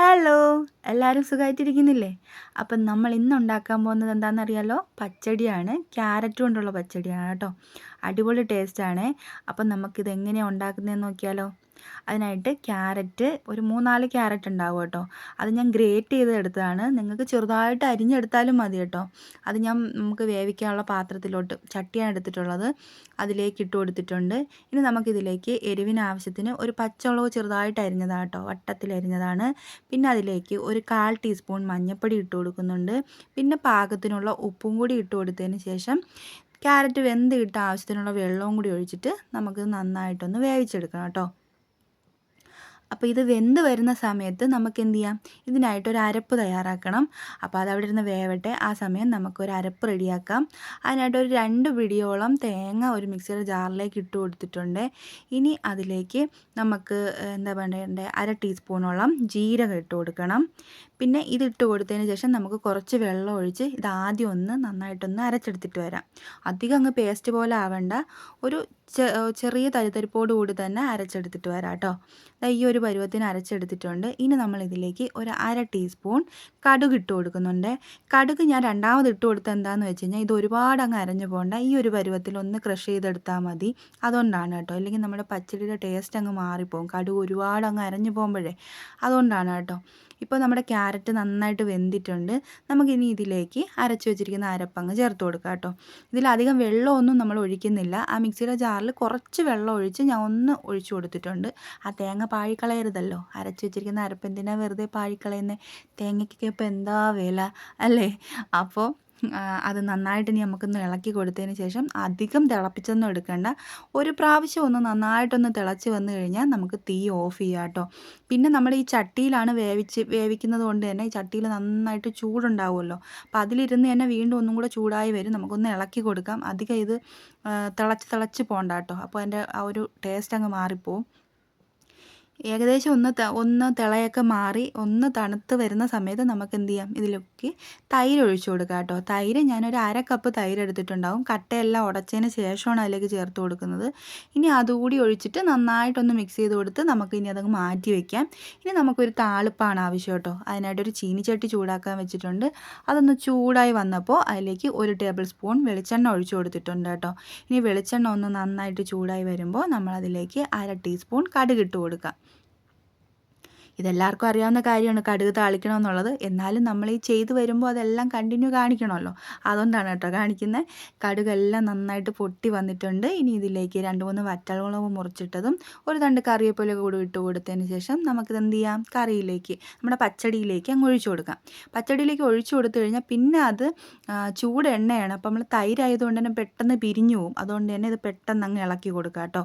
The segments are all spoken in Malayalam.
ഹലോ! എല്ലാവരും സുഖമായിട്ടിരിക്കുന്നില്ലേ? അപ്പം നമ്മൾ ഇന്ന് ഉണ്ടാക്കാൻ പോകുന്നത് എന്താണെന്നറിയാലോ? പച്ചടിയാണ്. ക്യാരറ്റ് കൊണ്ടുള്ള പച്ചടിയാണ് കേട്ടോ. അടിപൊളി ടേസ്റ്റാണേ. അപ്പം നമുക്കിത് എങ്ങനെയാണ് ഉണ്ടാക്കുന്നതെന്ന് നോക്കിയാലോ? അതിനായിട്ട് ക്യാരറ്റ് ഒരു 3, 4 ക്യാരറ്റ് ഉണ്ടാവും കേട്ടോ. അത് ഞാൻ ഗ്രേറ്റ് ചെയ്തെടുത്തതാണ്. നിങ്ങൾക്ക് ചെറുതായിട്ട് അരിഞ്ഞെടുത്താലും മതി കേട്ടോ. അത് നമുക്ക് വേവിക്കാനുള്ള പാത്രത്തിലോട്ട് ചട്ടിയാണ് എടുത്തിട്ടുള്ളത്. അതിലേക്ക് ഇട്ട് കൊടുത്തിട്ടുണ്ട്. ഇനി നമുക്കിതിലേക്ക് എരിവിന് ആവശ്യത്തിന് ഒരു പച്ചമുളക് ചെറുതായിട്ട് അരിഞ്ഞതാണ് കേട്ടോ. വട്ടത്തിൽ അരിഞ്ഞതാണ്. പിന്നെ അതിലേക്ക് ഒരു 1/4 ടീസ്പൂൺ മഞ്ഞൾപ്പൊടി ഇട്ട് കൊടുക്കുന്നുണ്ട്. പിന്നെ പാകത്തിനുള്ള ഉപ്പും കൂടി ഇട്ട് കൊടുത്തതിന് ശേഷം ക്യാരറ്റ് വെന്ത് കിട്ടാൻ ആവശ്യത്തിനുള്ള വെള്ളവും കൂടി ഒഴിച്ചിട്ട് നമുക്ക് നന്നായിട്ടൊന്ന് വേവിച്ചെടുക്കണം കേട്ടോ. അപ്പോൾ ഇത് വെന്ത് വരുന്ന സമയത്ത് നമുക്ക് എന്ത് ചെയ്യാം, ഇതിനായിട്ടൊരു അരപ്പ് തയ്യാറാക്കണം. അപ്പോൾ അതവിടെ ഇരുന്ന് വേവട്ടെ. ആ സമയം നമുക്കൊരു അരപ്പ് റെഡിയാക്കാം. അതിനായിട്ട് ഒരു 2 പിടിയോളം തേങ്ങ ഒരു മിക്സിയുടെ ജാറിലേക്ക് ഇട്ട് കൊടുത്തിട്ടുണ്ട്. ഇനി അതിലേക്ക് നമുക്ക് എന്താ പറയണ്ടേ, 1/2 ടീസ്പൂണോളം ജീരകം ഇട്ട് കൊടുക്കണം. പിന്നെ ഇതിട്ട് കൊടുത്തതിന് ശേഷം നമുക്ക് കുറച്ച് വെള്ളം ഒഴിച്ച് ഇതാദ്യം ഒന്ന് നന്നായിട്ടൊന്ന് അരച്ചെടുത്തിട്ട് വരാം. അധികം അങ്ങ് പേസ്റ്റ് പോലെ ആവണ്ട, ഒരു ചെറിയ തരിതരിപ്പോട് കൂടി തന്നെ അരച്ചെടുത്തിട്ട് വരാം കേട്ടോ. ഈ ഒരു പരുവത്തിന് അരച്ചെടുത്തിട്ടുണ്ട്. ഇനി നമ്മൾ ഇതിലേക്ക് ഒരു 1/2 ടീസ്പൂൺ കടുക് ഇട്ട് കൊടുക്കുന്നുണ്ട്. കടുക് ഞാൻ രണ്ടാമത് ഇട്ട് കൊടുത്തത് എന്താണെന്ന് വെച്ച് കഴിഞ്ഞാൽ ഇത് ഒരുപാട് അങ്ങ് അരഞ്ഞു പോകണ്ട, ഈ ഒരു പരുവത്തിൽ ഒന്ന് ക്രഷ് ചെയ്തെടുത്താൽ മതി. അതുകൊണ്ടാണ് കേട്ടോ. അല്ലെങ്കിൽ നമ്മുടെ പച്ചടിയുടെ ടേസ്റ്റ് അങ്ങ് മാറിപ്പോകും, കടുക് ഒരുപാട് അങ്ങ് അരഞ്ഞു പോകുമ്പോഴേ. അതുകൊണ്ടാണ് കേട്ടോ. ഇപ്പോൾ നമ്മുടെ ക്യാരറ്റ് നന്നായിട്ട് വെന്തിട്ടുണ്ട്. നമുക്കിനി ഇതിലേക്ക് അരച്ച് വെച്ചിരിക്കുന്ന അരപ്പങ്ങ് ചേർത്ത് കൊടുക്കാം കേട്ടോ. ഇതിലധികം വെള്ളമൊന്നും നമ്മൾ ഒഴിക്കുന്നില്ല. ആ മിക്സിയുടെ ജാറിൽ കുറച്ച് വെള്ളം ഒഴിച്ച് ഞാൻ ഒന്ന് ഒഴിച്ചു കൊടുത്തിട്ടുണ്ട്. ആ തേങ്ങ പാഴിക്കളയരുതല്ലോ. അരച്ച് വെച്ചിരിക്കുന്ന അരപ്പ് എന്തിനാണ് വെറുതെ പാഴിക്കളയുന്നത്? തേങ്ങയ്ക്കൊക്കെ ഇപ്പോൾ എന്താ വില അല്ലേ? അപ്പോൾ അത് നന്നായിട്ട് ഇനി നമുക്കൊന്ന് ഇളക്കി കൊടുത്തതിന് ശേഷം അധികം തിളപ്പിച്ചൊന്നും എടുക്കേണ്ട. ഒരു പ്രാവശ്യം ഒന്ന് നന്നായിട്ടൊന്ന് തിളച്ച് വന്നു കഴിഞ്ഞാൽ നമുക്ക് തീ ഓഫ് ചെയ്യാം കേട്ടോ. പിന്നെ നമ്മൾ ഈ ചട്ടിയിലാണ് വേവിക്കുന്നത് കൊണ്ട് തന്നെ ഈ ചട്ടിയിൽ നന്നായിട്ട് ചൂടുണ്ടാവുമല്ലോ. അപ്പോൾ അതിലിരുന്ന് തന്നെ വീണ്ടും ഒന്നും കൂടെ ചൂടായി വരും. നമുക്കൊന്ന് ഇളക്കി കൊടുക്കാം. അധികം ഇത് തിളച്ച് പോകണ്ട കേട്ടോ. അപ്പോൾ അതിൻ്റെ ആ ഒരു ടേസ്റ്റ് അങ്ങ് മാറിപ്പോവും. ഏകദേശം ഒന്ന് തിളയൊക്കെ മാറി ഒന്ന് തണുത്ത് വരുന്ന സമയത്ത് നമുക്ക് എന്ത് ചെയ്യാം, ഇതിലേക്ക് തൈര് ഒഴിച്ചു കൊടുക്കാം കേട്ടോ. തൈര് ഞാനൊരു 1/2 കപ്പ് തൈര് എടുത്തിട്ടുണ്ടാവും. കട്ടയെല്ലാം ഉടച്ചതിന് ശേഷമാണ് അതിലേക്ക് ചേർത്ത് കൊടുക്കുന്നത്. ഇനി അതുകൂടി ഒഴിച്ചിട്ട് നന്നായിട്ടൊന്ന് മിക്സ് ചെയ്ത് കൊടുത്ത് നമുക്ക് ഇനി അതങ്ങ് മാറ്റി വയ്ക്കാം. ഇനി നമുക്കൊരു താളിപ്പാണ് ആവശ്യം കേട്ടോ. അതിനായിട്ടൊരു ചീനിച്ചട്ടി ചൂടാക്കാൻ വെച്ചിട്ടുണ്ട്. അതൊന്ന് ചൂടായി വന്നപ്പോൾ അതിലേക്ക് 1 ടേബിൾ സ്പൂൺ വെളിച്ചെണ്ണ ഒഴിച്ചു കൊടുത്തിട്ടുണ്ട് കേട്ടോ. ഇനി വെളിച്ചെണ്ണ ഒന്ന് നന്നായിട്ട് ചൂടായി വരുമ്പോൾ നമ്മളതിലേക്ക് 1/2 ടീസ്പൂൺ കടുക് ഇട്ട് കൊടുക്കാം. ഇതെല്ലാവർക്കും അറിയാവുന്ന കാര്യമാണ് കടുക് താളിക്കണമെന്നുള്ളത്. എന്നാലും നമ്മൾ ഈ ചെയ്ത് വരുമ്പോൾ അതെല്ലാം കണ്ടിന്യൂ കാണിക്കണമല്ലോ. അതുകൊണ്ടാണ് കേട്ടോ കാണിക്കുന്നത്. കടുകെല്ലാം നന്നായിട്ട് പൊട്ടി വന്നിട്ടുണ്ട്. ഇനി ഇതിലേക്ക് 2-3 വറ്റൽമുളക് മുറിച്ചിട്ടതും ഒരു തണ്ട് കറിവേപ്പില കൂടി ഇട്ട് കൊടുത്തതിന് ശേഷം നമുക്കിത് എന്ത് ചെയ്യാം, കറിയിലേക്ക് നമ്മുടെ പച്ചടിയിലേക്ക് അങ്ങ് ഒഴിച്ചു കൊടുക്കാം. പച്ചടിയിലേക്ക് ഒഴിച്ചു കൊടുത്തു കഴിഞ്ഞാൽ പിന്നെ അത് ചൂട് എണ്ണയാണ്. അപ്പോൾ നമ്മൾ തൈരായതുകൊണ്ട് തന്നെ പെട്ടെന്ന് പിരിഞ്ഞു പോകും. അതുകൊണ്ട് തന്നെ ഇത് പെട്ടെന്ന് അങ്ങ് ഇളക്കി കൊടുക്കാം കേട്ടോ.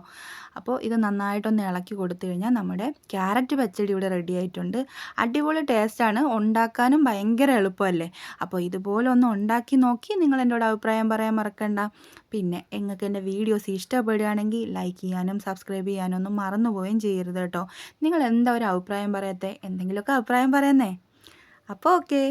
അപ്പോൾ ഇത് നന്നായിട്ടൊന്ന് ഇളക്കി കൊടുത്തു കഴിഞ്ഞാൽ നമ്മുടെ ക്യാരറ്റ് പച്ചടി ഇവിടെ റെഡി ആയിട്ടുണ്ട്. അടിപൊളി ടേസ്റ്റാണ്, ഉണ്ടാക്കാനും ഭയങ്കര എളുപ്പമല്ലേ. അപ്പോൾ ഇതുപോലെ ഒന്ന് ഉണ്ടാക്കി നോക്കി നിങ്ങൾ എന്നോട് അഭിപ്രായം പറയാൻ മറക്കണ്ട. പിന്നെ നിങ്ങൾക്ക് എൻ്റെ വീഡിയോസ് ഇഷ്ടപ്പെടുകയാണെങ്കിൽ ലൈക്ക് ചെയ്യാനും സബ്സ്ക്രൈബ് ചെയ്യാനും ഒന്നും മറന്നു പോവുകയും ചെയ്യരുത് കേട്ടോ. നിങ്ങൾ എന്താ ഒരു അഭിപ്രായം പറയാത്തത്? എന്തെങ്കിലുമൊക്കെ അഭിപ്രായം പറയുന്നേ. അപ്പോൾ ഓക്കെ.